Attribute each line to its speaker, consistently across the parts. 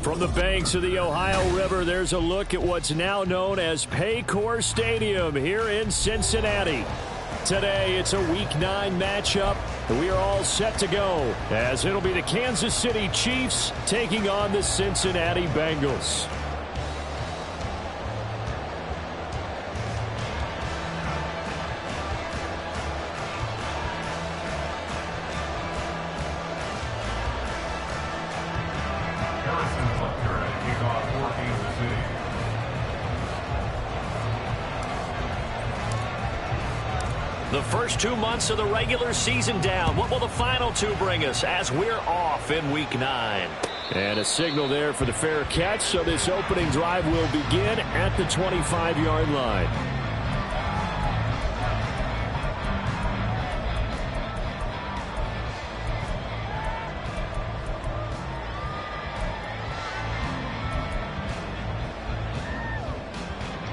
Speaker 1: From the banks of the Ohio River, there's a look at what's now known as Paycor Stadium here in Cincinnati. Today, it's a Week 9 matchup, and we are all set to go, as it'll be the Kansas City Chiefs taking on the Cincinnati Bengals. The first 2 months of the regular season down. What will the final two bring us as we're off in Week 9? And a signal there for the fair catch, so this opening drive will begin at the 25-yard line.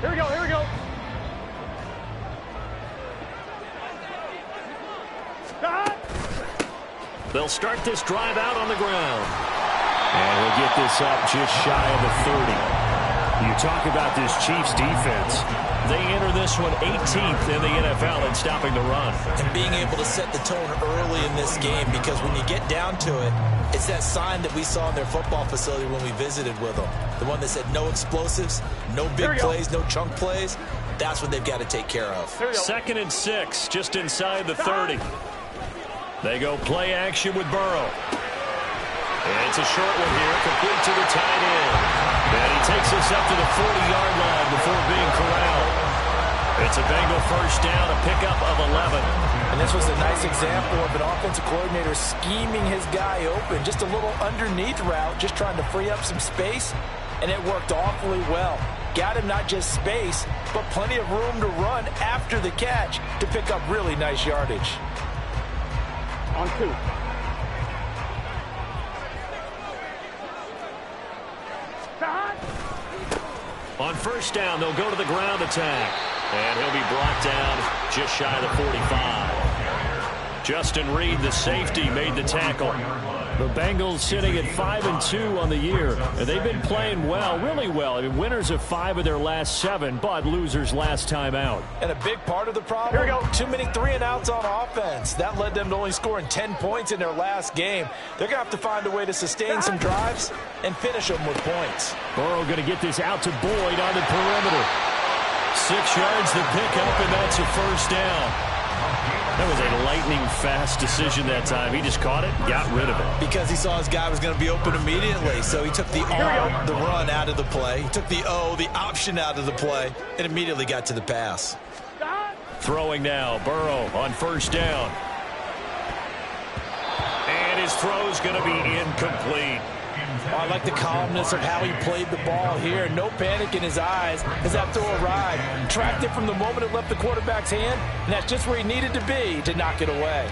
Speaker 2: Here we go, here we go.
Speaker 1: They'll start this drive out on the ground. And he'll get this up just shy of the 30. You talk about this Chiefs defense. They enter this one 18th in the NFL in stopping the run.
Speaker 3: And being able to set the tone early in this game, because when you get down to it, it's that sign that we saw in their football facility when we visited with them. The one that said no explosives, no big plays, no chunk plays. That's what they've got to take care of.
Speaker 1: 2nd and 6, just inside the 30. They go play action with Burrow. And it's a short one here, complete to the tight end. And he takes us up to the 40-yard line before being corralled. It's a Bengal first down, a pickup of 11.
Speaker 3: And this was a nice example of an offensive coordinator scheming his guy open. Just a little underneath route, just trying to free up some space. And it worked awfully well. Got him not just space, but plenty of room to run after the catch to pick up really nice yardage.
Speaker 2: On 2.
Speaker 1: On first down, they'll go to the ground attack. And he'll be brought down just shy of the 45. Justin Reed, the safety, made the tackle. The Bengals sitting at 5-2 on the year. And they've been playing well, really well. I mean, winners of 5 of their last 7, but losers last time out.
Speaker 3: And a big part of the problem, too many 3-and-outs on offense. That led them to only scoring 10 points in their last game. They're going to have to find a way to sustain some drives and finish them with points.
Speaker 1: Burrow going to get this out to Boyd on the perimeter. 6 yards the pickup, and that's a first down. That was a lightning-fast decision that time. He just caught it, got rid of it.
Speaker 3: Because he saw his guy was going to be open immediately. So he took the R, the run, out of the play. He took the O, the option, out of the play, and immediately got to the pass.
Speaker 1: Throwing now, Burrow on first down. And his throw's going to be incomplete.
Speaker 3: I like the calmness of how he played the ball here. No panic in his eyes as that throw arrived. Tracked it from the moment it left the quarterback's hand, and that's just where he needed to be to knock it away.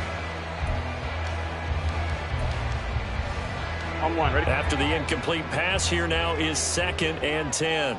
Speaker 2: On 1, ready?
Speaker 1: After the incomplete pass, here now is 2nd and 10.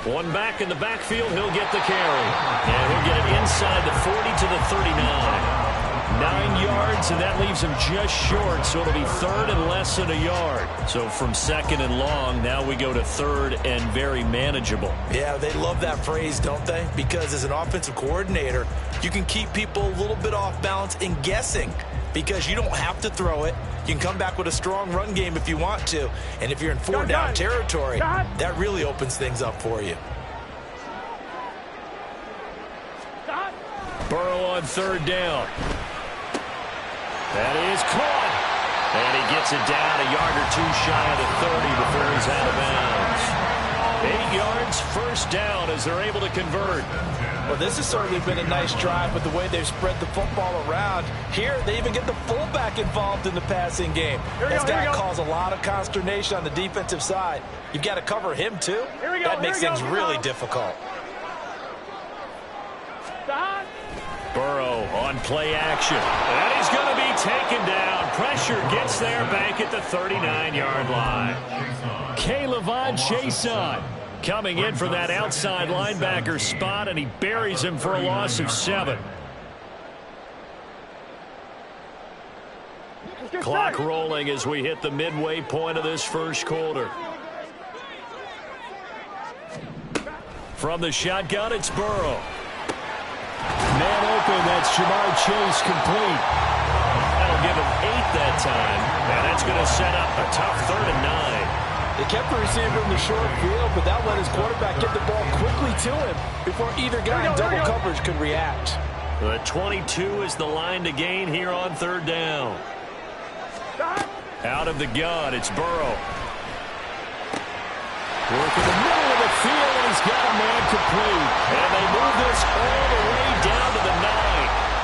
Speaker 1: One back in the backfield, he'll get the carry. And he'll get it inside the 40 to the 39. 9 yards, and that leaves him just short, so it'll be 3rd and less than a yard. So from 2nd and long, now we go to 3rd and very manageable.
Speaker 3: Yeah, they love that phrase, don't they? Because as an offensive coordinator, you can keep people a little bit off balance and guessing, because you don't have to throw it. You can come back with a strong run game if you want to. And if you're in 4-down territory, that really opens things up for you.
Speaker 1: Burrow on 3rd down. That is caught. And he gets it down a yard or 2 shy of the 30 before he's out of bounds. 8 yards, first down as they're able to convert.
Speaker 3: Well, this has certainly been a nice drive with the way they've spread the football around. Here, they even get the fullback involved in the passing game. That's got to cause a lot of consternation on the defensive side. You've got to cover him, too. That makes things really difficult.
Speaker 1: Burrow on play action. And he's going to be taken down. Pressure gets there back at the 39-yard line. K'Lavon Chaisson coming in for that outside linebacker spot, and he buries him for a loss of 7. Clock rolling as we hit the midway point of this first quarter. From the shotgun, it's Burrow.
Speaker 4: Man open, that's Jamar Chase complete.
Speaker 1: That'll give him 8 that time, and that's going to set up a tough 3rd and 9.
Speaker 3: They kept the receiver in the short field, but that let his quarterback get the ball quickly to him before either guy in double coverage could react.
Speaker 1: The 22 is the line to gain here on 3rd down. Out of the gun, it's Burrow.
Speaker 4: Work in the middle of the field, and he's got a man complete.
Speaker 1: And they move this all the way down to the 9.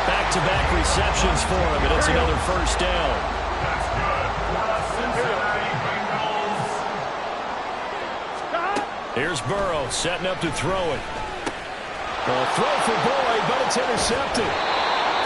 Speaker 1: Back-to-back receptions for him, and it's another 1st down. Here's Burrow setting up to throw it.
Speaker 4: A throw for Boyd, but it's intercepted.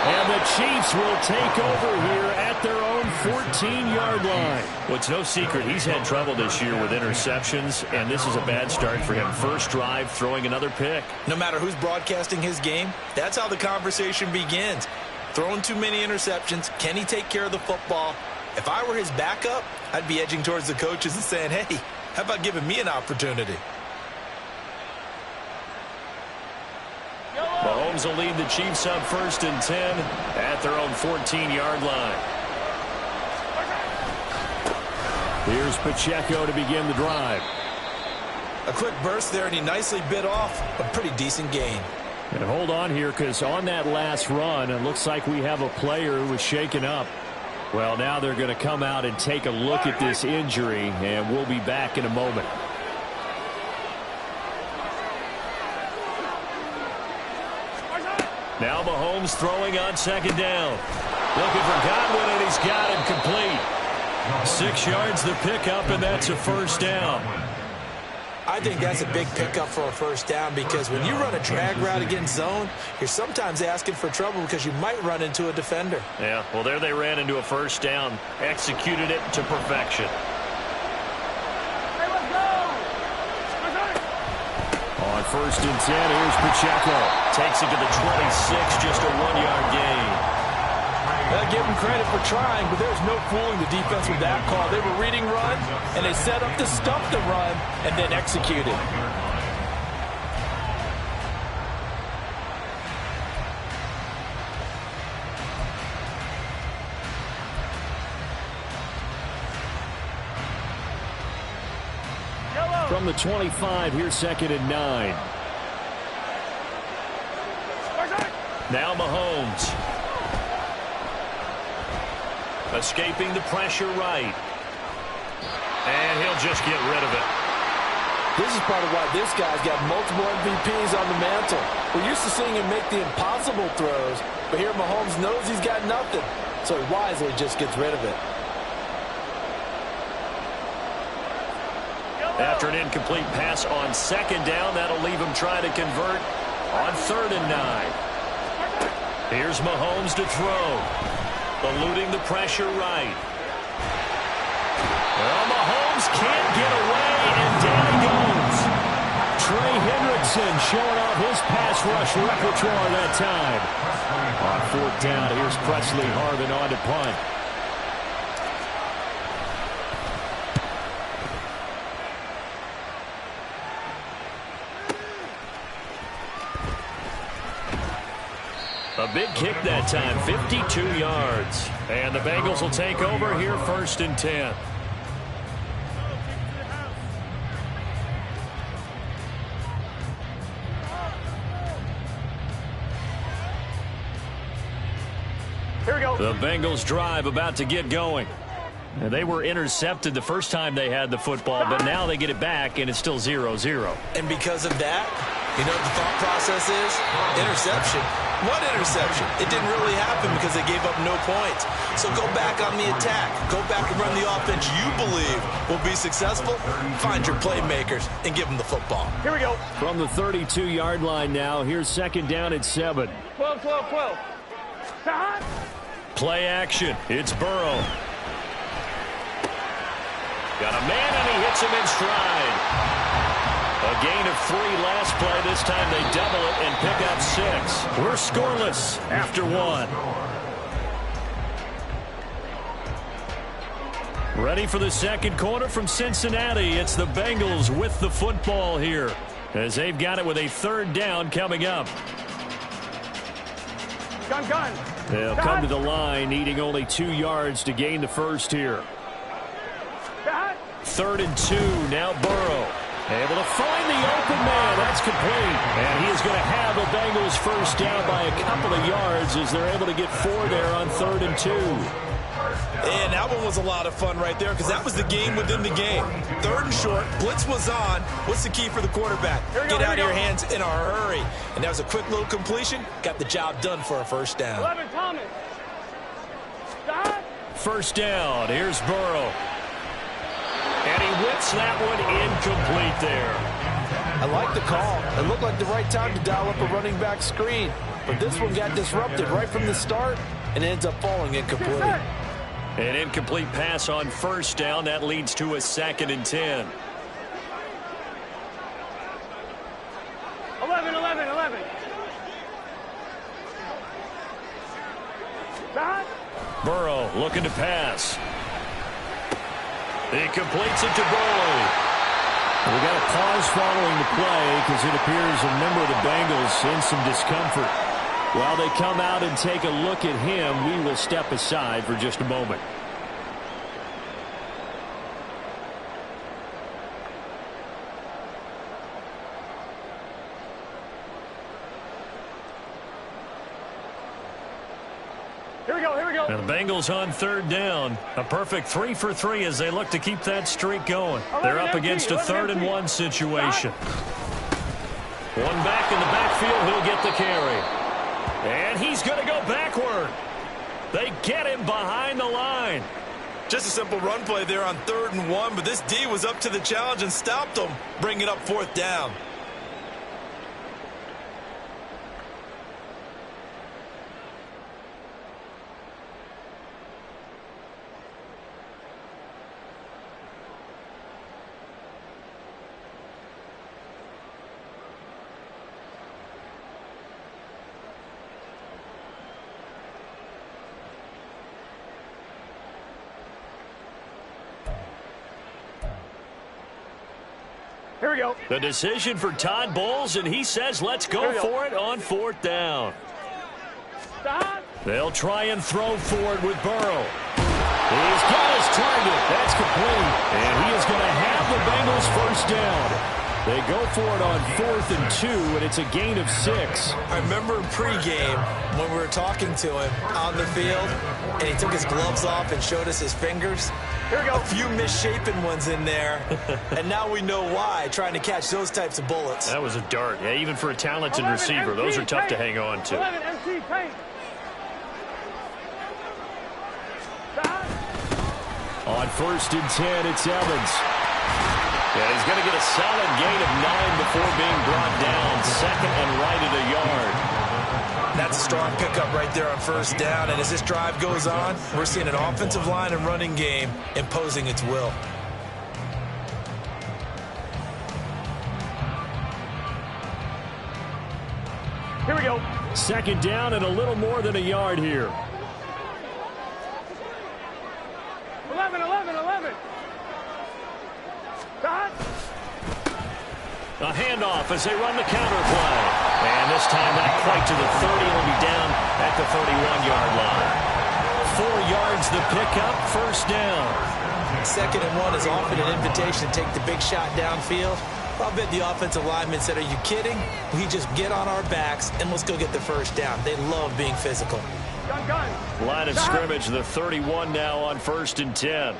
Speaker 1: And the Chiefs will take over here at their own 14-yard line. Well, it's no secret he's had trouble this year with interceptions, and this is a bad start for him. First drive, throwing another pick.
Speaker 3: No matter who's broadcasting his game, that's how the conversation begins. Throwing too many interceptions, can he take care of the football? If I were his backup, I'd be edging towards the coaches and saying, hey, how about giving me an opportunity?
Speaker 1: Mahomes will lead the Chiefs up 1st and 10 at their own 14-yard line.
Speaker 4: Here's Pacheco to begin the drive.
Speaker 3: A quick burst there, and he nicely bit off a pretty decent gain.
Speaker 4: And hold on here, because on that last run, it looks like we have a player who was shaken up. Well, now they're going to come out and take a look at this injury, and we'll be back in a moment.
Speaker 1: Now Mahomes throwing on 2nd down. Looking for Godwin, and he's got him complete. 6 yards the pickup, and that's a 1st down.
Speaker 3: I think that's a big pickup for a 1st down, because when you run a drag route against zone, you're sometimes asking for trouble because you might run into a defender.
Speaker 1: Yeah, well, there they ran into a 1st down. Executed it to perfection.
Speaker 4: On 1st and 10, here's Pacheco.
Speaker 1: Takes it to the 26, just a 1-yard gain.
Speaker 3: They'll give him credit for trying, but there's no fooling the defense with that call. They were reading run, and they set up to stop the run and then executed.
Speaker 4: From the 25, here's 2nd and 9.
Speaker 1: Now Mahomes. Escaping the pressure right. And he'll just get rid of it.
Speaker 3: This is part of why this guy's got multiple MVPs on the mantle. We're used to seeing him make the impossible throws, but here Mahomes knows he's got nothing, so he wisely just gets rid of it.
Speaker 1: After an incomplete pass on 2nd down, that'll leave him trying to convert on 3rd and 9. Here's Mahomes to throw. Eluding the pressure right. Well, Mahomes can't get away, and down he goes.
Speaker 4: Trey Hendrickson showing off his pass rush repertoire that time. On 4th down, here's Presley Harvin on to punt.
Speaker 1: A big kick that time, 52 yards. And the Bengals will take over here 1st and 10.
Speaker 2: Here we go.
Speaker 1: The Bengals drive about to get going. They were intercepted the first time they had the football, but now they get it back, and it's still 0-0.
Speaker 3: And because of that, you know what the thought process is? Interception. What interception? It didn't really happen because they gave up no points. So go back on the attack. Go back and run the offense you believe will be successful. Find your playmakers and give them the football.
Speaker 2: Here we go.
Speaker 4: From the 32-yard line now, here's 2nd down at 7.
Speaker 2: 12, 12, 12.
Speaker 1: Play action. It's Burrow. Got a man, and he hits him in stride. A gain of 3 last play. This time they double it and pick up 6. We're scoreless after 1.
Speaker 4: Ready for the second quarter from Cincinnati. It's the Bengals with the football here, as they've got it with a third down coming up.
Speaker 2: Gun.
Speaker 4: They'll come to the line, needing only 2 yards to gain the first here. 3rd and 2. Now Burrow. Able to find the open man. That's complete. And he is going to have the Bengals first down by a couple of yards as they're able to get 4 there on 3rd and 2.
Speaker 3: And that one was a lot of fun right there because that was the game within the game. 3rd and short. Blitz was on. What's the key for the quarterback? Get out of your hands in a hurry. And that was a quick little completion. Got the job done for a first down.
Speaker 2: 11, Thomas.
Speaker 4: First down. Here's Burrow. And he whips that one incomplete there.
Speaker 3: I like the call. It looked like the right time to dial up a running back screen. But this one got disrupted right from the start and ends up falling incomplete.
Speaker 4: An incomplete pass on first down. That leads to a 2nd and 10.
Speaker 2: 11.
Speaker 4: Burrow looking to pass. He completes it to Burrow. We got a pause following the play because it appears a member of the Bengals in some discomfort. While they come out and take a look at him, we will step aside for just a moment.
Speaker 2: Here we go.
Speaker 4: And the Bengals on 3rd down. A perfect 3 for 3 as they look to keep that streak going. They're up against a 3rd and 1 situation. One back in the backfield. He'll get the carry. And he's going to go backward. They get him behind the line.
Speaker 3: Just a simple run play there on 3rd and 1, but this D was up to the challenge and stopped him, bringing up 4th down.
Speaker 2: Here we go.
Speaker 4: The decision for Todd Bowles, and he says let's go for it on 4th down.
Speaker 2: Stop.
Speaker 4: They'll try and throw forward with Burrow. He's got his target. That's complete. And he is going to have the Bengals first down. They go for it on 4th and 2, and it's a gain of 6.
Speaker 3: I remember pregame when we were talking to him on the field, and he took his gloves off and showed us his fingers.
Speaker 2: Here we go.
Speaker 3: A few misshapen ones in there, and now we know why, trying to catch those types of bullets.
Speaker 4: That was a dart. Yeah, even for a talented receiver, those are tough to hang on to.
Speaker 2: 11 MC paint.
Speaker 4: On 1st and 10, it's Evans. Yeah, he's going to get a solid gain of 9 before being brought down. 2nd and right at a yard.
Speaker 3: That's a strong pickup right there on 1st down, and as this drive goes on, we're seeing an offensive line and running game imposing its will.
Speaker 2: Here we go.
Speaker 4: 2nd down and a little more than a yard here.
Speaker 2: 11. Stop.
Speaker 4: A handoff as they run the counter play. And this time not quite to the 30. Will be down at the 31-yard line. 4 yards the pickup, 1st down.
Speaker 3: 2nd and 1 is often an invitation to take the big shot downfield. I'll bet the offensive lineman said, are you kidding? We just get on our backs and let's go get the first down. They love being physical.
Speaker 2: Gun.
Speaker 4: Line of scrimmage, the 31 now on 1st and 10.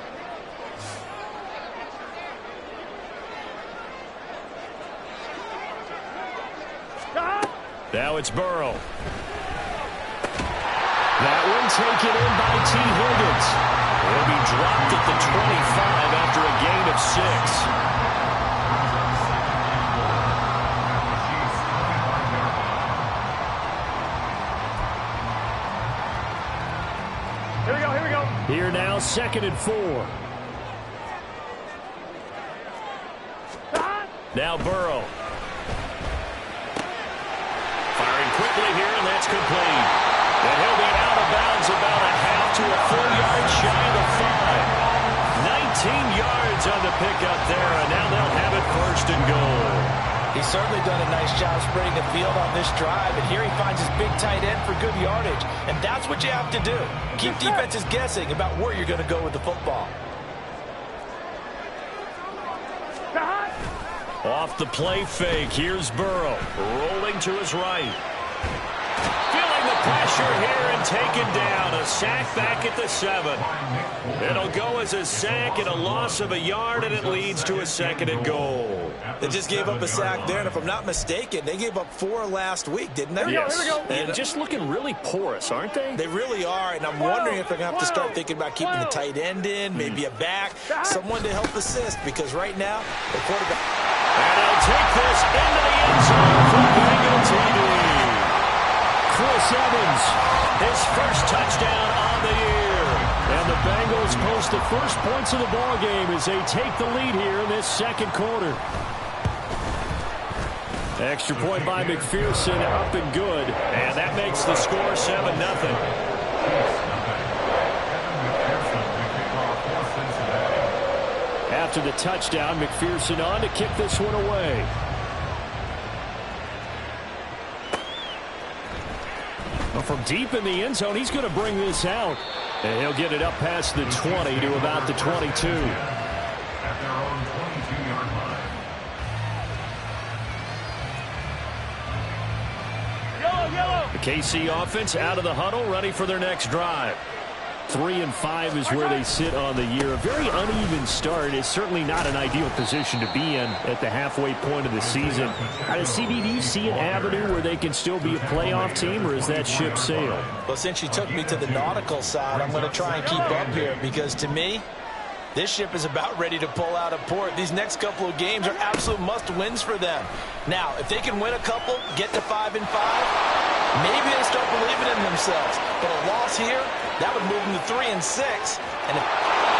Speaker 2: Stop.
Speaker 4: Now it's Burrow. That one taken in by T. Higgins. He'll be dropped at the 25 after a gain of 6.
Speaker 2: Here we go.
Speaker 4: Here now, 2nd and 4.
Speaker 2: Stop.
Speaker 4: Now Burrow. Firing quickly here, and that's complete. And he'll be out of bounds about a half to a full yard shy of the 5.
Speaker 1: yards on the pickup there, and now they'll have it 1st and goal.
Speaker 3: He's certainly done a nice job spreading the field on this drive, and here he finds his big tight end for good yardage. And that's what you have to do. Keep defenses guessing about where you're going to go with the football.
Speaker 1: Off the play fake, here's Burrow, rolling to his right. Feeling the pressure here and taken down. A sack back at the 7. It'll go as a sack and a loss of a yard, and it leads to a 2nd and goal.
Speaker 3: They just gave up a sack there, and if I'm not mistaken, they gave up 4 last week, didn't they?
Speaker 1: Yes.
Speaker 2: Here we go.
Speaker 1: And just looking really porous, aren't they?
Speaker 3: They really are, and I'm wondering if they're going to have to start thinking about keeping the tight end in, maybe a back, someone to help assist, because right now, the quarterback...
Speaker 1: And he'll take this into the end zone for Bengal TD. Chris Evans, his first touchdown on the year. And the Bengals post the first points of the ball game as they take the lead here in this 2nd quarter. Extra point by McPherson, up and good. And that makes the score 7-0. After the touchdown, McPherson on to kick this one away. Well, from deep in the end zone, he's going to bring this out. And he'll get it up past the 20 to about the 22.
Speaker 5: At their own 22-yard line.
Speaker 2: Yellow.
Speaker 1: The KC offense out of the huddle, ready for their next drive. 3-5 is where they sit on the year. A very uneven start is certainly not an ideal position to be in at the halfway point of the season. CB, do you see an avenue where they can still be a playoff team, or is that ship sailed?
Speaker 3: Well, since you took me to the nautical side, I'm going to try and keep up here, because to me, this ship is about ready to pull out of port. These next couple of games are absolute must-wins for them. Now, if they can win a couple, get to 5-5, maybe they start believing in themselves. But a loss here, that would move them to 3-6. And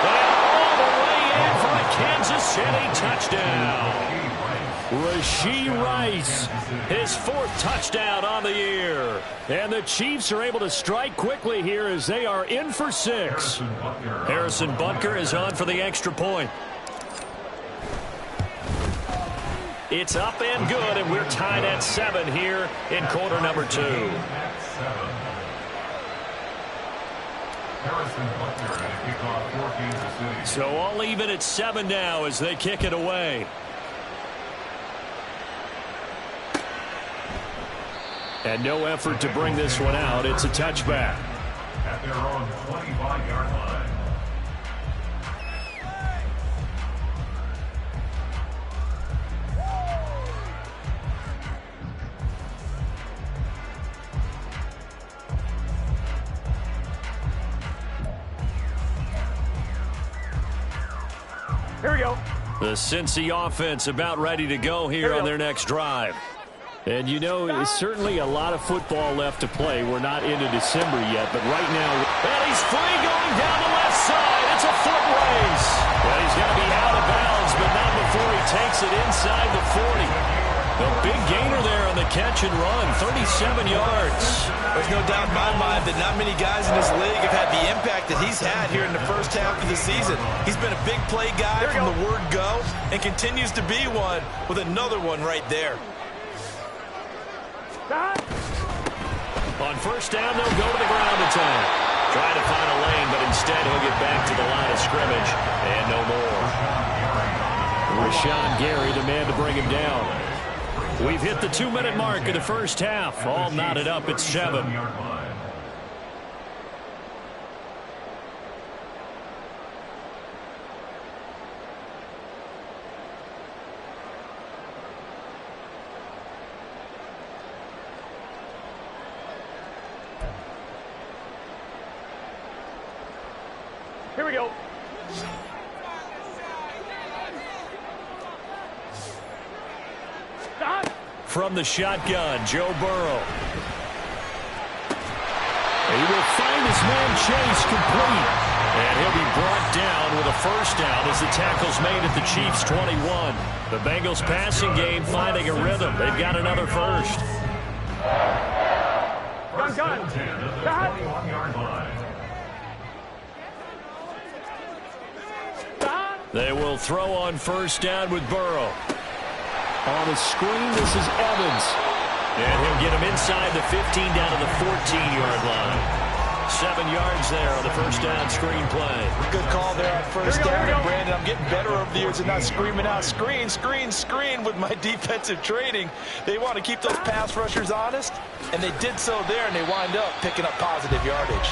Speaker 1: all the way in for a Kansas City touchdown. Rashee Rice, his 4th touchdown on the year. And the Chiefs are able to strike quickly here as they are in for 6. Harrison Butker is on for the extra point. It's up and good, and we're tied at 7 here in quarter number 2. So all even at 7 now as they kick it away. And no effort to bring this one out. It's a touchback.
Speaker 5: At their own 25-yard line.
Speaker 2: Here we go.
Speaker 1: The Cincy offense about ready to go here on their next drive. And, you know, there's certainly a lot of football left to play. We're not into December yet, but right now... And he's free going down the left side. It's a foot race. Well, he's going to be out of bounds, but not before he takes it inside the 40. A big gainer there on the catch and run, 37 yards.
Speaker 3: there's no doubt in my mind that not many guys in this league have had the impact that he's had here in the first half of the season. He's been a big play guy from the word go and continues to be one with another one right there.
Speaker 1: On first down, they'll go to the ground attack. Trying to find a lane, but instead he'll get back to the line of scrimmage. And no more. Rashawn Gary, the man to bring him down. We've hit the 2-minute mark of the first half. All knotted up at 7.
Speaker 2: Here we go.
Speaker 1: From the shotgun, Joe Burrow. He will find his man Chase complete. And he'll be brought down with a first down as the tackle's made at the Chiefs' 21. The Bengals passing game finding a rhythm. They've got another first.
Speaker 2: Gun.
Speaker 5: 21-yard line.
Speaker 1: They will throw on first down with Burrow.
Speaker 4: On the screen, this is Evans.
Speaker 1: And he'll get him inside the 15 down to the 14-yard line. 7 yards there on the first down screen play.
Speaker 3: Good call there on first down. And Brandon, I'm getting better over the years and not screaming out, screen, screen, screen with my defensive training. They want to keep those pass rushers honest, and they did so there, and they wind up picking up positive yardage.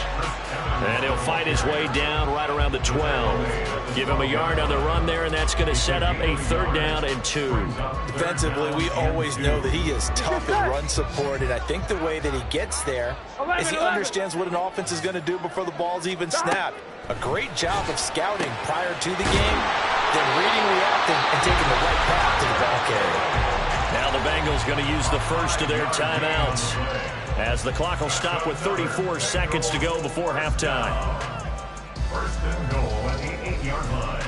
Speaker 1: And he'll fight his way down right around the 12. Give him a yard on the run there, and that's going to set up a 3rd down and 2.
Speaker 3: Defensively, we always know that he is tough in run support, and I think the way that he gets there is he understands what an offense is going to do before the ball's even snapped. A great job of scouting prior to the game, then reading, reacting, and taking the right path to the ball carrier.
Speaker 1: Now the Bengals going to use the first of their timeouts as the clock will stop with 34 seconds to go before halftime.
Speaker 5: 1st and goal at the 8-yard line.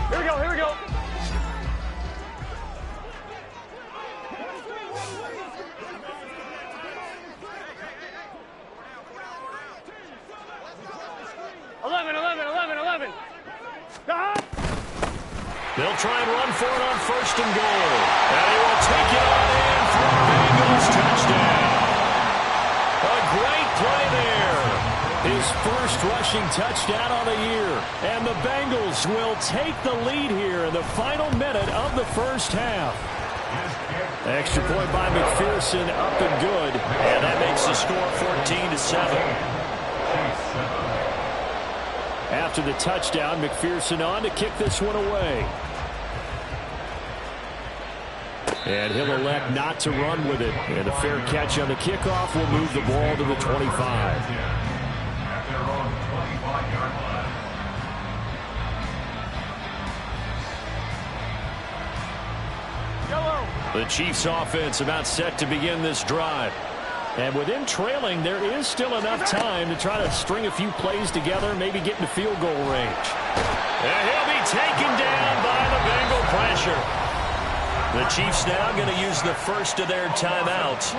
Speaker 2: Here we go, here we go.
Speaker 1: They'll try and run for it on 1st and goal. And he will take it on in for a Bengals touchdown. A great play there.
Speaker 4: His first rushing touchdown on the year. And the Bengals will take the lead here in the final minute of the first half. Extra point by McPherson, up and good.
Speaker 1: And that makes the score 14-7.
Speaker 4: After the touchdown, McPherson on to kick this one away. And he'll elect not to run with it. And a fair catch on the kickoff will move the ball to the 25.
Speaker 5: At their own 25-yard line.
Speaker 1: The Chiefs offense about set to begin this drive.
Speaker 4: And with him trailing, there is still enough time to try to string a few plays together, maybe get into field goal range.
Speaker 1: And he'll be taken down by the Bengal pressure. The Chiefs now going to use the first of their timeouts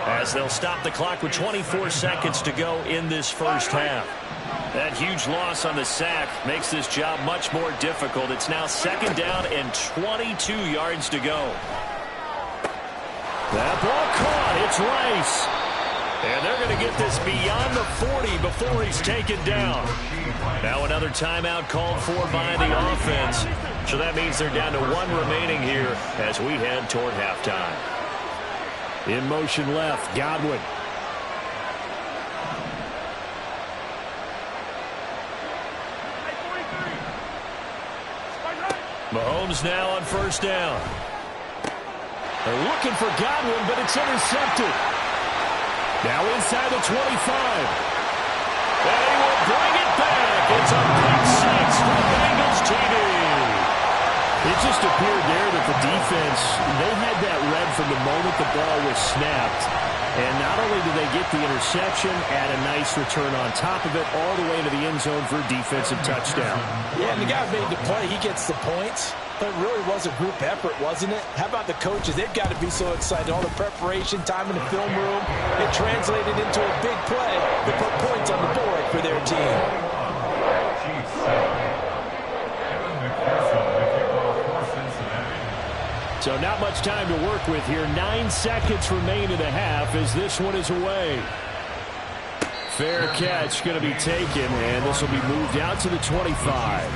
Speaker 1: as they'll stop the clock with 24 seconds to go in this first half. That huge loss on the sack makes this job much more difficult. It's now 2nd down and 22 yards to go.
Speaker 4: That ball caught. It's Rice.
Speaker 1: And they're going to get this beyond the 40 before he's taken down. Now another timeout called for by the offense. So that means they're down to 1 remaining here as we head toward halftime.
Speaker 4: In motion left, Godwin.
Speaker 1: Mahomes now on first down.
Speaker 4: They're looking for Godwin, but it's intercepted. Now inside the 25.
Speaker 1: And he will bring it back. It's a pick 6 for Bengals TD.
Speaker 4: It just appeared there that the defense, they had that read from the moment the ball was snapped. And not only did they get the interception, add a nice return on top of it, all the way into the end zone for a defensive touchdown.
Speaker 3: Yeah, and the guy made the play. He gets the points. But it really was a group effort, wasn't it? How about the coaches? They've got to be so excited. All the preparation, time in the film room, it translated into a big play that put points on the board for their team.
Speaker 4: So not much time to work with here. 9 seconds remain in the half as this one is away. Fair catch going to be taken, and this will be moved out to the 25.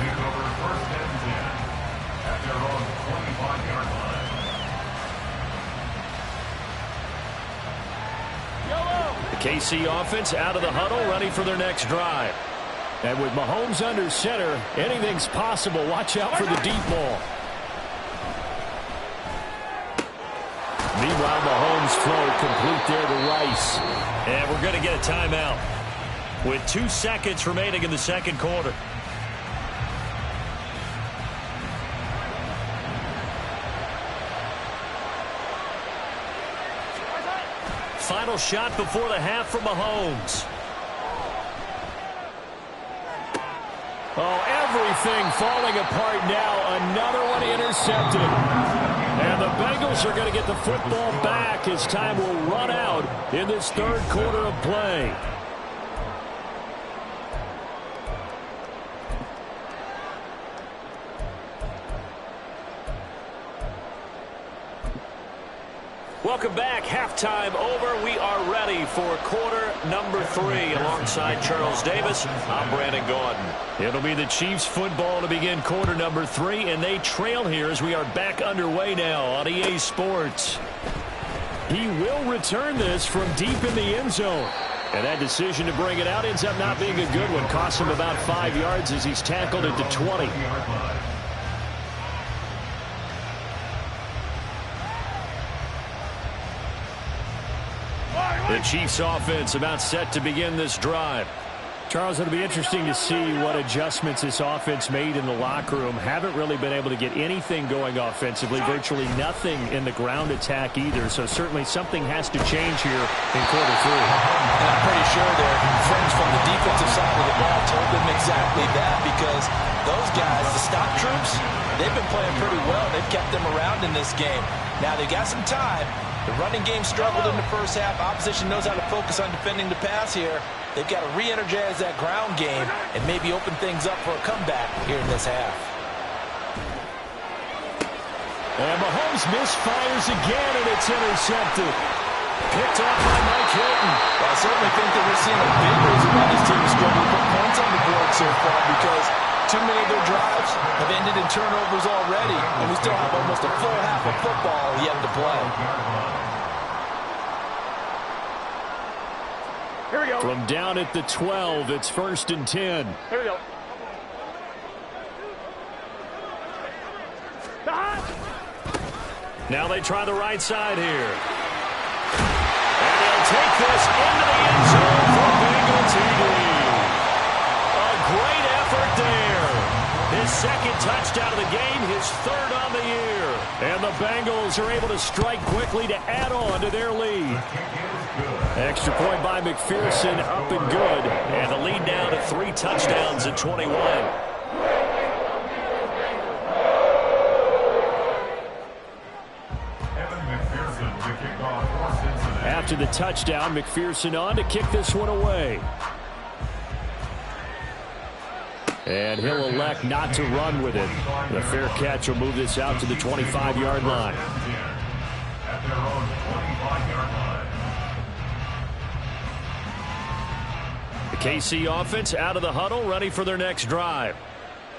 Speaker 1: The KC offense out of the huddle, ready for their next drive.
Speaker 4: And with Mahomes under center, anything's possible. Watch out for the deep ball. Meanwhile, Mahomes' throw complete there to Rice.
Speaker 1: And we're going to get a timeout with 2 seconds remaining in the second quarter. Final shot before the half from Mahomes.
Speaker 4: Oh, everything falling apart now. Another one intercepted. And And the Bengals are going to get the football back as time will run out in this third quarter of play.
Speaker 1: Welcome back. Halftime over. We are ready for quarter number 3. Alongside Charles Davis, I'm Brandon Gordon.
Speaker 4: It'll be the Chiefs football to begin quarter number 3, and they trail here as we are back underway now on EA Sports. He will return this from deep in the end zone. And that decision to bring it out ends up not being a good one. Costs him about 5 yards as he's tackled at the 20. The Chiefs offense about set to begin this drive. Charles, it'll be interesting to see what adjustments this offense made in the locker room. Haven't really been able to get anything going offensively. Virtually nothing in the ground attack either. So certainly something has to change here in quarter 3.
Speaker 3: And I'm pretty sure their friends from the defensive side of the ball told them exactly that, because those guys, the stop troops, they've been playing pretty well. They've kept them around in this game. Now they got some time. The running game struggled in the first half. Opposition knows how to focus on defending the pass here. They've got to re-energize that ground game and maybe open things up for a comeback here in this half.
Speaker 4: And Mahomes misfires again, and it's intercepted. Picked off by Mike Hilton.
Speaker 3: Well, I certainly think that we're seeing a big reason why this team is struggling to put points on the board so far, because too many of their drives have ended in turnovers already, and we still have almost a full half of football yet to play.
Speaker 2: Here we go.
Speaker 4: From down at the 12, it's 1st and 10.
Speaker 2: Here we go.
Speaker 1: Now they try the right side here. And they'll take this into the end zone for Bengal TD. A great effort there. His second touchdown of the game, his third on the year.
Speaker 4: And the Bengals are able to strike quickly to add on to their lead. Extra point by McPherson, up and good.
Speaker 1: And the lead now to 3 touchdowns at 21.
Speaker 4: After the touchdown, McPherson on to kick this one away. And he'll elect not to run with it. The fair catch will move this out to the 25-yard line.
Speaker 5: At their own 25-yard line.
Speaker 4: The KC offense out of the huddle, ready for their next drive.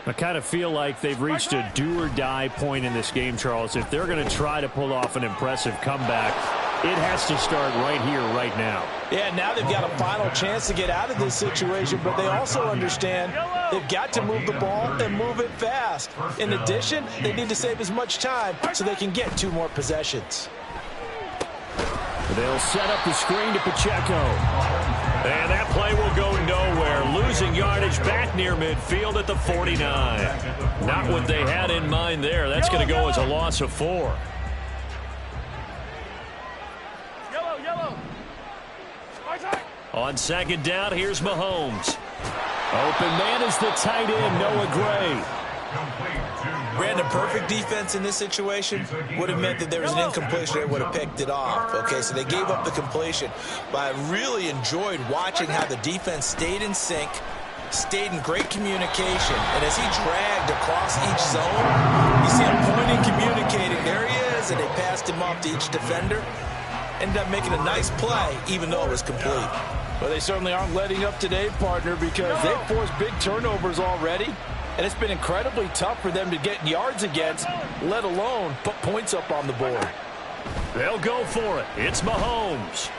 Speaker 4: I kind of feel like they've reached a do-or-die point in this game, Charles. If they're going to try to pull off an impressive comeback, it has to start right here, right now.
Speaker 3: Yeah, now they've got a final chance to get out of this situation, but they also understand they've got to move the ball and move it fast. In addition, they need to save as much time so they can get 2 more possessions.
Speaker 4: They'll set up the screen to Pacheco.
Speaker 1: And that play will go nowhere. Losing yardage back near midfield at the 49. Not what they had in mind there. That's going to go as a loss of 4. On second down, here's Mahomes.
Speaker 4: Open man is the tight end, Noah Gray.
Speaker 3: Brandon, perfect defense in this situation would have meant that there was an incompletion. They would have picked it off. Okay, so they gave up the completion. But I really enjoyed watching how the defense stayed in sync, stayed in great communication. And as he dragged across each zone, you see him pointing, communicating. There he is, and they passed him off to each defender. Ended up making a nice play, even though it was complete. Well, they certainly aren't letting up today, partner, because they've forced big turnovers already. And it's been incredibly tough for them to get yards against, let alone put points up on the board.
Speaker 4: They'll go for it. It's Mahomes.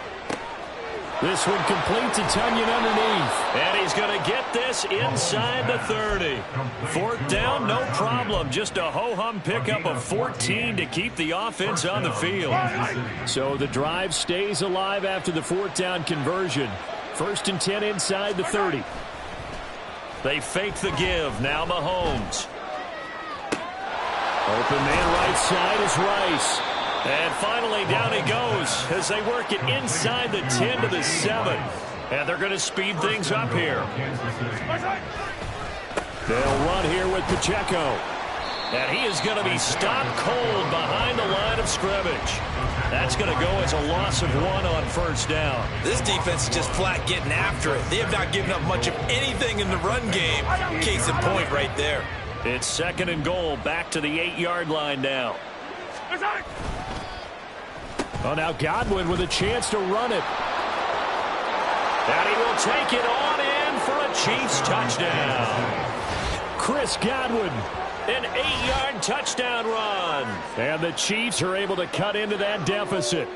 Speaker 4: This one complete to Tunyon underneath.
Speaker 1: And he's going to get this inside the 30. 4th down, no problem. Just a ho-hum pickup of 14 to keep the offense on the field.
Speaker 4: So the drive stays alive after the 4th down conversion. 1st and 10 inside the 30.
Speaker 1: They fake the give. Now Mahomes.
Speaker 4: Open man right side is Rice.
Speaker 1: And finally down he goes as they work it inside the 10 to the 7. And they're going to speed things up here.
Speaker 4: They'll run here with Pacheco.
Speaker 1: And he is going to be stopped cold behind the line of scrimmage. That's going to go as a loss of 1 on first down.
Speaker 3: This defense is just flat getting after it. They have not given up much of anything in the run game. Case in point right there.
Speaker 1: It's 2nd and goal, back to the 8-yard line now.
Speaker 4: Oh, now Godwin with a chance to run it.
Speaker 1: And he will take it on in for a Chiefs touchdown.
Speaker 4: Chris Godwin.
Speaker 1: An 8-yard touchdown run.
Speaker 4: And the Chiefs are able to cut into that deficit.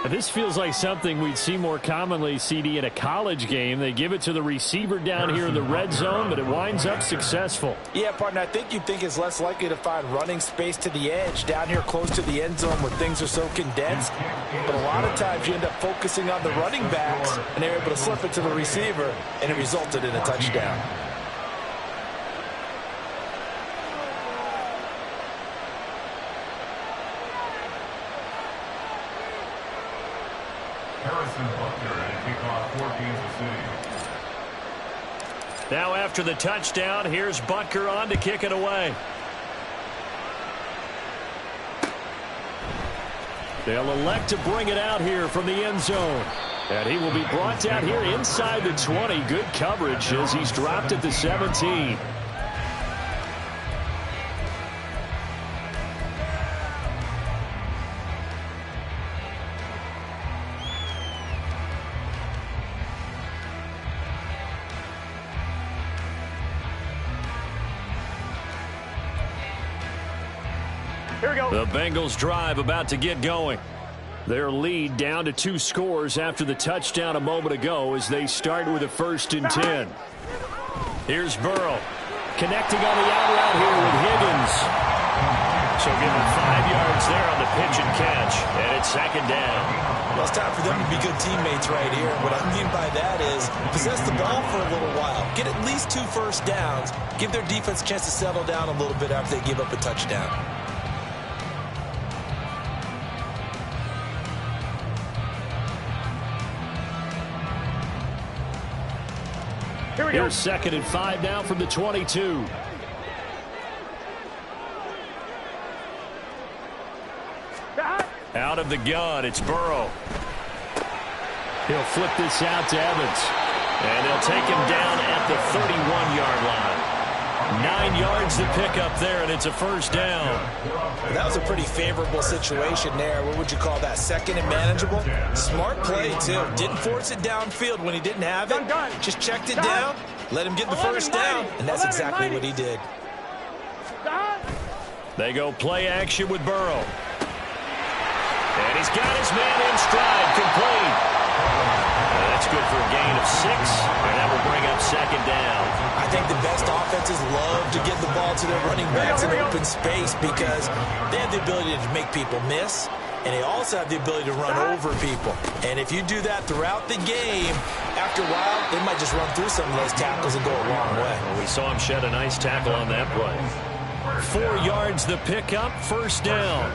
Speaker 4: This feels like something we'd see more commonly, CD, in a college game. They give it to the receiver down here in the red zone, but it winds up successful.
Speaker 3: Yeah, partner, I think you think it's less likely to find running space to the edge down here close to the end zone where things are so condensed. But a lot of times you end up focusing on the running backs, and they're able to slip it to the receiver, and it resulted in a touchdown.
Speaker 1: Now after the touchdown, here's Butker on to kick it away.
Speaker 4: They'll elect to bring it out here from the end zone. And he will be brought down here inside the 20. Good coverage as he's dropped at the 17.
Speaker 2: Here we go.
Speaker 4: The Bengals drive about to get going. Their lead down to 2 scores after the touchdown a moment ago as they start with a 1st and 10. Here's Burrow connecting on the out route here with Higgins.
Speaker 1: So give him 5 yards there on the pitch and catch, and it's 2nd down.
Speaker 3: Well, it's time for them to be good teammates right here. What I mean by that is possess the ball for a little while. Get at least 2 first downs. Give their defense a chance to settle down a little bit after they give up a touchdown.
Speaker 4: Here's 2nd and 5 now from the 22.
Speaker 1: Out of the gun, it's Burrow.
Speaker 4: He'll flip this out to Evans.
Speaker 1: And they'll take him down at the 31-yard line. 9 yards to pick up there, and it's a 1st down.
Speaker 3: That was a pretty favorable situation there. What would you call that? 2nd and manageable? Smart play, too. Didn't force it downfield when he didn't have it. Just checked it down, let him get the 1st down, and that's exactly what he did.
Speaker 1: They go play action with Burrow. And he's got his man in stride, complete. That's good for a gain of 6, and that will bring up 2nd down.
Speaker 3: I think the best offenses love to get the ball to their running backs in open space because they have the ability to make people miss, and they also have the ability to run over people. And if you do that throughout the game, after a while, they might just run through some of those tackles and go a long way.
Speaker 1: Well, we saw him shed a nice tackle on that play.
Speaker 4: 4 yards the pickup, 1st down.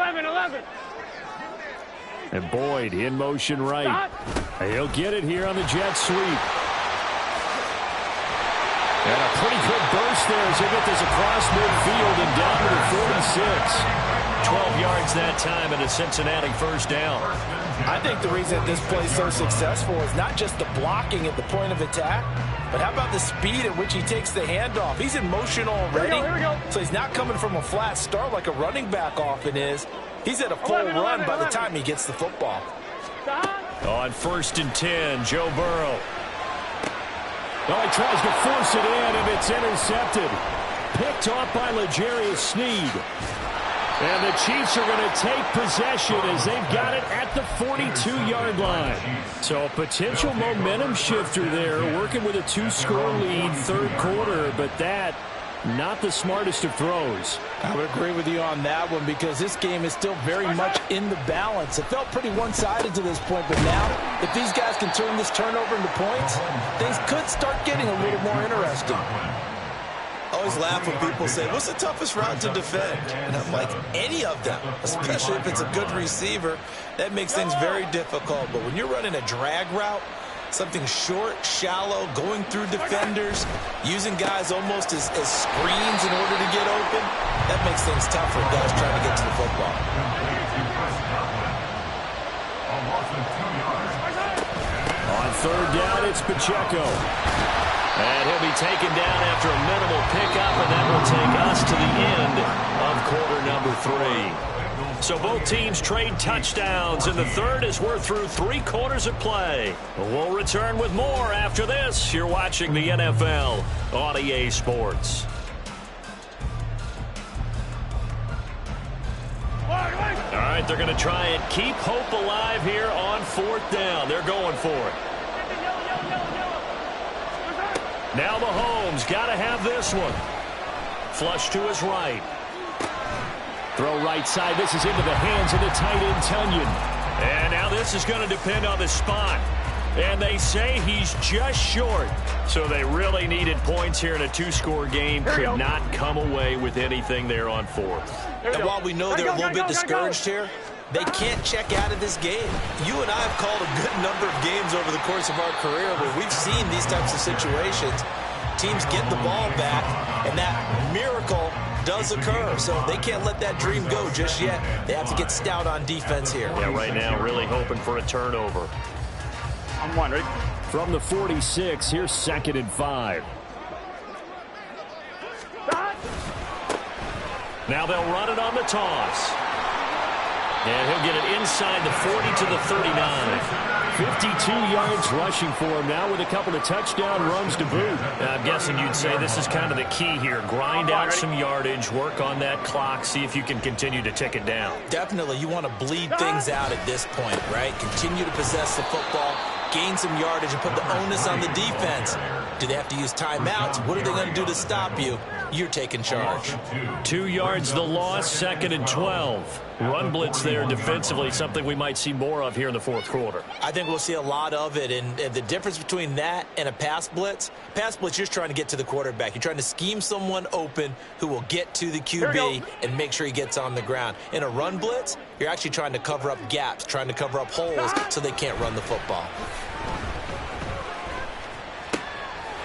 Speaker 2: 11.
Speaker 4: And Boyd in motion right. He'll get it here on the jet sweep. And a pretty good burst there as they get this across midfield and down to the 46.
Speaker 1: 12 yards that time and a Cincinnati 1st down.
Speaker 3: I think the reason this play is so successful is not just the blocking at the point of attack, but how about the speed at which he takes the handoff? He's in motion already,
Speaker 2: here we go.
Speaker 3: So he's not coming from a flat start like a running back often is. He's at a full
Speaker 2: 11,
Speaker 3: run by the
Speaker 2: 11.
Speaker 3: time he gets the football.
Speaker 1: On 1st and 10, Joe Burrow.
Speaker 4: Oh, he tries to force it in, and it's intercepted. Picked off by L'Jarius Sneed. And the Chiefs are going to take possession as they've got it at the 42-yard line. So a potential momentum shifter there, working with a 2-score lead, 3rd quarter, but that, not the smartest of throws.
Speaker 3: I would agree with you on that one because this game is still very much in the balance. It felt pretty one-sided to this point, but now, if these guys can turn this turnover into points, things could start getting a little more interesting. I always laugh when people say, what's the toughest route to defend? And I'm like, any of them, especially if it's a good receiver. That makes things very difficult. But when you're running a drag route, Something short, shallow, going through defenders, using guys almost as screens in order to get open. That makes things tough for guys trying to get to the football.
Speaker 4: On third down, it's Pacheco.
Speaker 1: And he'll be taken down after a minimal pickup, and that will take us to the end of quarter number 3. So both teams trade touchdowns, and the third as we're through 3 quarters of play. We'll return with more after this. You're watching the NFL on EA Sports. All right, they're going to try and keep hope alive here on 4th down. They're going for it. Now Mahomes got to have this one. Flush to his right. Throw right side. This is into the hands of the tight end, Tunyon. And now this is going to depend on the spot. And they say he's just short. So they really needed points here in a 2-score game. Could not come away with anything there on 4th.
Speaker 3: And while we know they're a little bit discouraged here, they can't check out of this game. You and I have called a good number of games over the course of our career where we've seen these types of situations. Teams get the ball back, and that miracle does occur. So they can't let that dream go just yet. They have to get stout on defense here.
Speaker 1: Yeah, right now really hoping for a turnover.
Speaker 2: I'm one, right?
Speaker 4: From the 46, here's 2nd and 5.
Speaker 1: Now they'll run it on the toss. And he'll get it inside the 40 to the 39.
Speaker 4: 52 yards rushing for him now with a couple of touchdown runs to boot.
Speaker 1: I'm guessing you'd say this is kind of the key here. Grind out some yardage, work on that clock, see if you can continue to tick it down.
Speaker 3: Definitely, you want to bleed things out at this point, right? Continue to possess the football, gain some yardage, and put the onus on the defense. Do they have to use timeouts? What are they going to do to stop you? You're taking charge.
Speaker 1: 2 yards the loss, 2nd and 12. Run blitz there defensively, something we might see more of here in the 4th quarter.
Speaker 3: I think we'll see a lot of it, and the difference between that and a pass blitz, you're just trying to get to the quarterback. You're trying to scheme someone open who will get to the QB and make sure he gets on the ground. In a run blitz, you're actually trying to cover up gaps, trying to cover up holes so they can't run the football.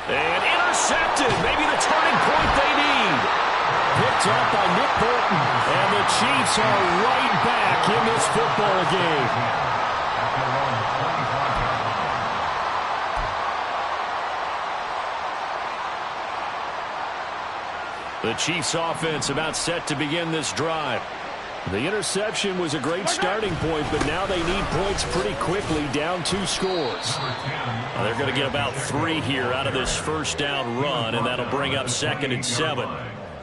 Speaker 1: And intercepted, maybe the turning point they need.
Speaker 4: Picked up by Nick Bolton. And the Chiefs are right back in this football game.
Speaker 1: The Chiefs offense about set to begin this drive.
Speaker 4: The interception was a great starting point, but now they need points pretty quickly, down 2 scores.
Speaker 1: They're going to get about 3 here out of this first down run, and that'll bring up 2nd and 7.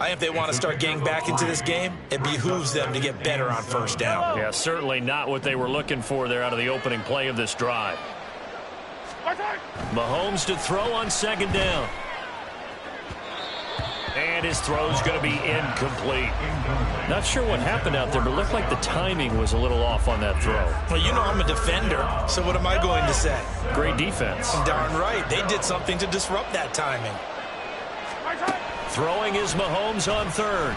Speaker 3: If they want to start getting back into this game, it behooves them to get better on first down.
Speaker 1: Yeah, certainly not what they were looking for there out of the opening play of this drive. Mahomes to throw on 2nd down. And his throw's going to be incomplete. Not sure what happened out there, but it looked like the timing was a little off on that throw.
Speaker 3: Well, you know I'm a defender, so what am I going to say?
Speaker 1: Great defense.
Speaker 3: Darn right. They did something to disrupt that timing.
Speaker 1: Throwing is Mahomes on 3rd.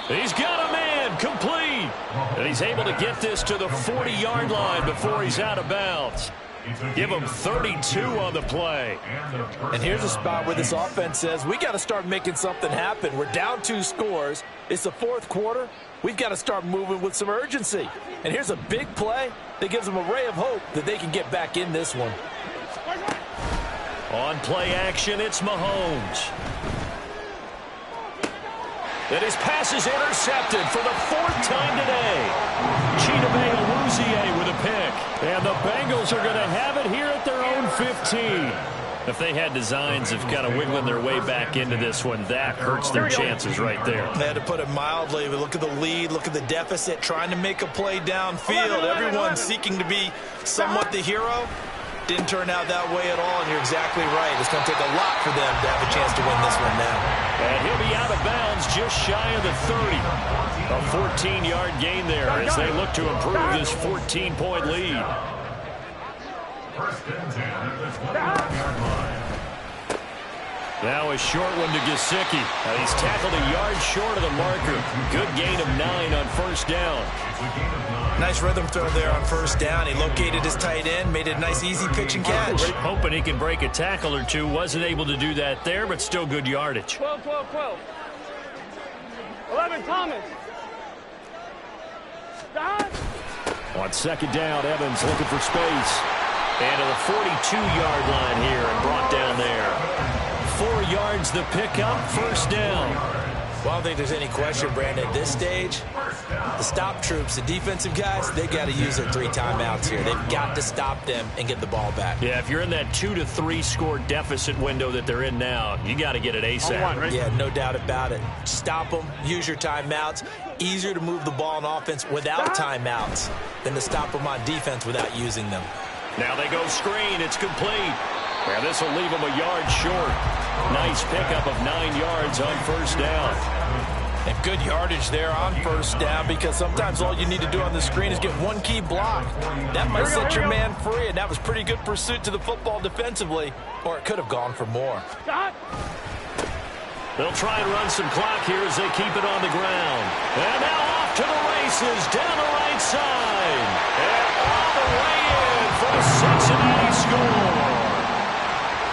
Speaker 1: He's got a man, complete. And he's able to get this to the 40-yard line before he's out of bounds. Give him 32 on the play.
Speaker 3: And here's a spot where this offense says, we got to start making something happen. We're down 2 scores. It's the 4th quarter. We've got to start moving with some urgency. And here's a big play that gives them a ray of hope that they can get back in this one.
Speaker 1: On play action, it's Mahomes. And his pass is intercepted for the 4th time today. Chidobe Awuzie with a pick.
Speaker 4: And the Bengals are going to have it here at their own 15.
Speaker 1: If they had designs of kind of wiggling their way back into this one, that hurts their chances right there.
Speaker 3: They had to put it mildly. But look at the lead, look at the deficit, trying to make a play downfield. Everyone seeking to be somewhat the hero. Didn't turn out that way at all, and you're exactly right. It's going to take a lot for them to have a chance to win this one now.
Speaker 1: And he'll be out of bounds just shy of the 30. A 14-yard gain there as they look to improve this 14-point lead. Now a short one to Gesicki. He's tackled a yard short of the marker. Good gain of 9 on first down.
Speaker 3: Nice rhythm throw there on first down. He located his tight end, made it a nice easy pitch and catch.
Speaker 1: Hoping he can break a tackle or two. Wasn't able to do that there, but still good yardage.
Speaker 2: 12, 12, 12. 11, Thomas.
Speaker 1: On second down, Evans looking for space. And to the 42-yard line here and brought down there. 4 yards the pickup, first down.
Speaker 3: Well, I don't think there's any question, Brandon, at this stage, the stop troops, the defensive guys, they got to use their 3 timeouts here. They've got to stop them and get the ball back.
Speaker 1: Yeah, if you're in that 2 to 3 score deficit window that they're in now, you got to get it ASAP.
Speaker 3: Yeah, no doubt about it. Stop them, use your timeouts. Easier to move the ball on offense without timeouts than to stop them on defense without using them.
Speaker 1: Now they go screen. It's complete. Yeah, this will leave them a yard short. Nice pickup of 9 yards on first down.
Speaker 3: And good yardage there on first down, because sometimes all you need to do on the screen is get one key block. That might set your man free, and that was pretty good pursuit to the football defensively, or it could have gone for more.
Speaker 1: They'll try and run some clock here as they keep it on the ground. And now off to the races down the right side. And all the way in for the Cincinnati score.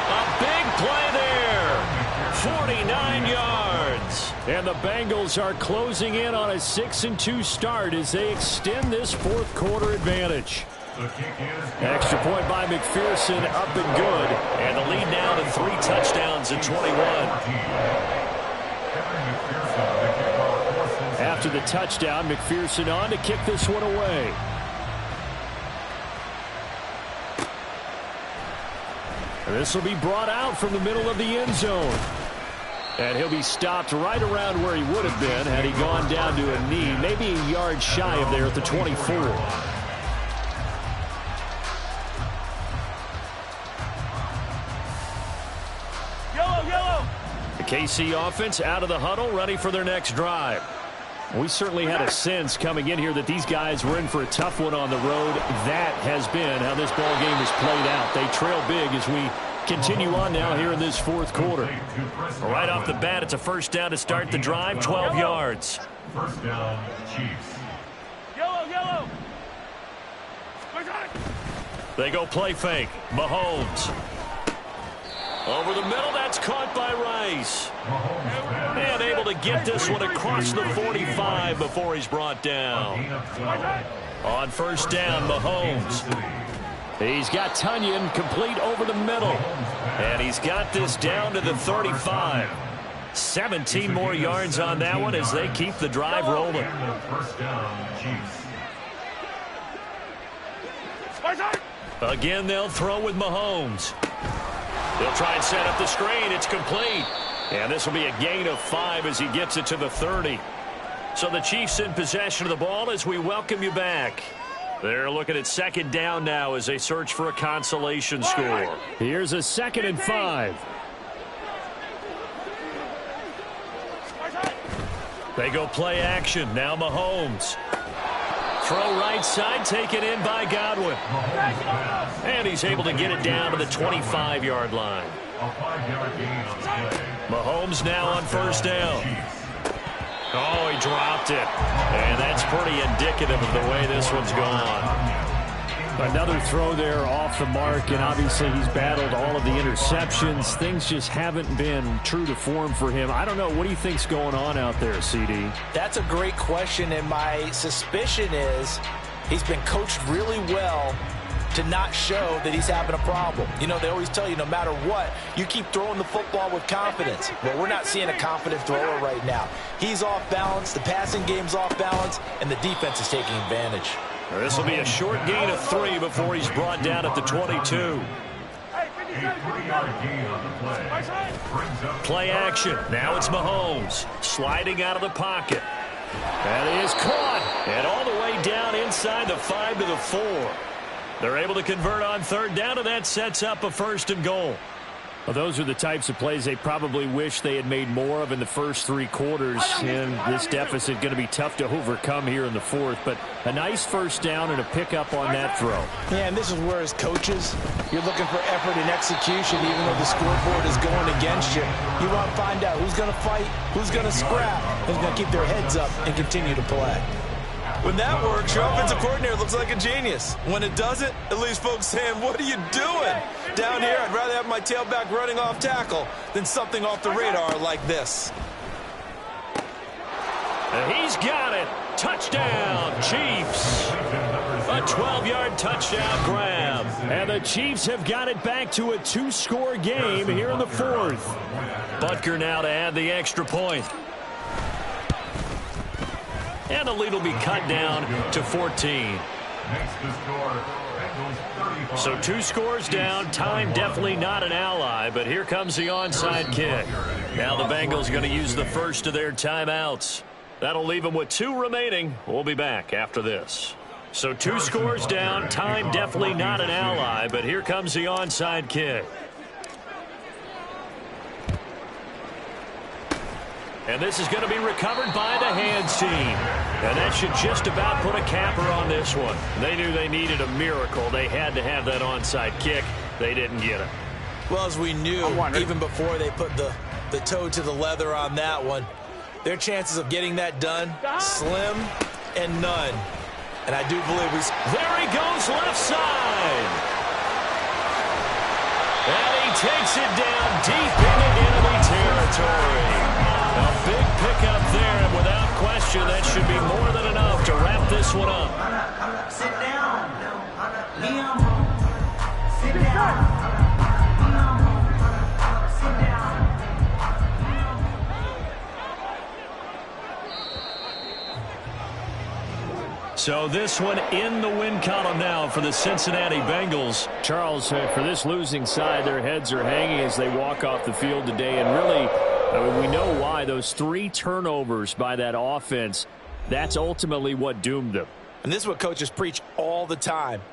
Speaker 1: A big play there. 49 yards.
Speaker 4: And the Bengals are closing in on a 6-2 start as they extend this fourth quarter advantage. Extra point by McPherson, up and good.
Speaker 1: And the lead now to 3 touchdowns at 21.
Speaker 4: After the touchdown, McPherson on to kick this one away. And this will be brought out from the middle of the end zone. And he'll be stopped right around where he would have been had he gone down to a knee, maybe a yard shy of there at the 24. The KC offense out of the huddle, ready for their next drive. We certainly had a sense coming in here that these guys were in for a tough one on the road. That has been how this ball game has played out. They trail big as we continue on now here in this fourth quarter.
Speaker 1: Right off the bat, it's a first down to start the drive, 12 yards.
Speaker 5: First down, Chiefs.
Speaker 2: Yellow.
Speaker 1: They go play fake. Mahomes. Over the middle, that's caught by Rice. And able to get this one across the 45 before he's brought down. On first down, Mahomes. He's got Tunyon complete over the middle. And he's got this down to the 35. 17 more yards on that one as they keep the drive rolling.
Speaker 5: First down, Chiefs.
Speaker 1: Again, they'll throw with Mahomes. They'll try and set up the screen. It's complete. And this will be a gain of 5 as he gets it to the 30. So the Chiefs in possession of the ball as we welcome you back. They're looking at second down now as they search for a consolation score.
Speaker 4: Here's a 2nd and 5.
Speaker 1: They go play action. Now Mahomes. Throw right side, taken in by Godwin. And he's able to get it down to the 25-yard line.
Speaker 5: A 5-yard gain on the play.
Speaker 1: Mahomes now on first down. Oh, he dropped it. And that's pretty indicative of the way this one's gone.
Speaker 4: Another throw there off the mark, and obviously he's battled all of the interceptions. Things just haven't been true to form for him. I don't know. What do you think's going on out there, CD?
Speaker 3: That's a great question, and my suspicion is he's been coached really well to not show that he's having a problem. You know, they always tell you no matter what, you keep throwing the football with confidence. Well, we're not seeing a confident thrower right now. He's off balance, the passing game's off balance, and the defense is taking advantage.
Speaker 1: This will be a short gain of 3 before he's brought down at the 22.
Speaker 5: A 3-yard gain on the play. Brings up
Speaker 1: Play action. Now it's Mahomes sliding out of the pocket. That is caught. And all the way down inside the 5 to the 4. They're able to convert on third down, and that sets up a 1st and goal.
Speaker 4: Well, those are the types of plays they probably wish they had made more of in the first 3 quarters, and this deficit going to be tough to overcome here in the fourth. But a nice first down and a pickup on that throw.
Speaker 3: Yeah, and this is where, as coaches, you're looking for effort and execution, even though the scoreboard is going against you. You want to find out who's going to fight, who's going to scrap, who's going to keep their heads up and continue to play.
Speaker 6: When that works, your offensive coordinator looks like a genius. When it doesn't, it leaves folks saying, what are you doing? Down here, I'd rather have my tailback running off tackle than something off the radar like this.
Speaker 1: And he's got it. Touchdown, Chiefs. A 12-yard touchdown grab.
Speaker 4: And the Chiefs have got it back to a 2-score game here in the fourth.
Speaker 1: Butker now to add the extra point. And the lead will be cut down to 14. So 2 scores down. Time definitely not an ally, but here comes the onside kick. Now the Bengals are going to use the first of their timeouts. That'll leave them with 2 remaining. We'll be back after this. So 2 scores down. Time definitely not an ally, but here comes the onside kick. And this is going to be recovered by the hands team. And that should just about put a capper on this one. They knew they needed a miracle. They had to have that onside kick. They didn't get it.
Speaker 6: Well, as we knew, even before they put the toe to the leather on that one, their chances of getting that done, slim and none. And I do believe
Speaker 1: there he goes left side. And he takes it down deep into enemy territory. A big pickup there, and without question, that should be more than enough to wrap this one up.
Speaker 7: Sit down. Sit down.
Speaker 1: So this one in the win column now for the Cincinnati Bengals.
Speaker 4: Charles, for this losing side, their heads are hanging as they walk off the field today. And really, I mean, we know why. Those 3 turnovers by that offense, that's ultimately what doomed them.
Speaker 3: And this is what coaches preach all the time.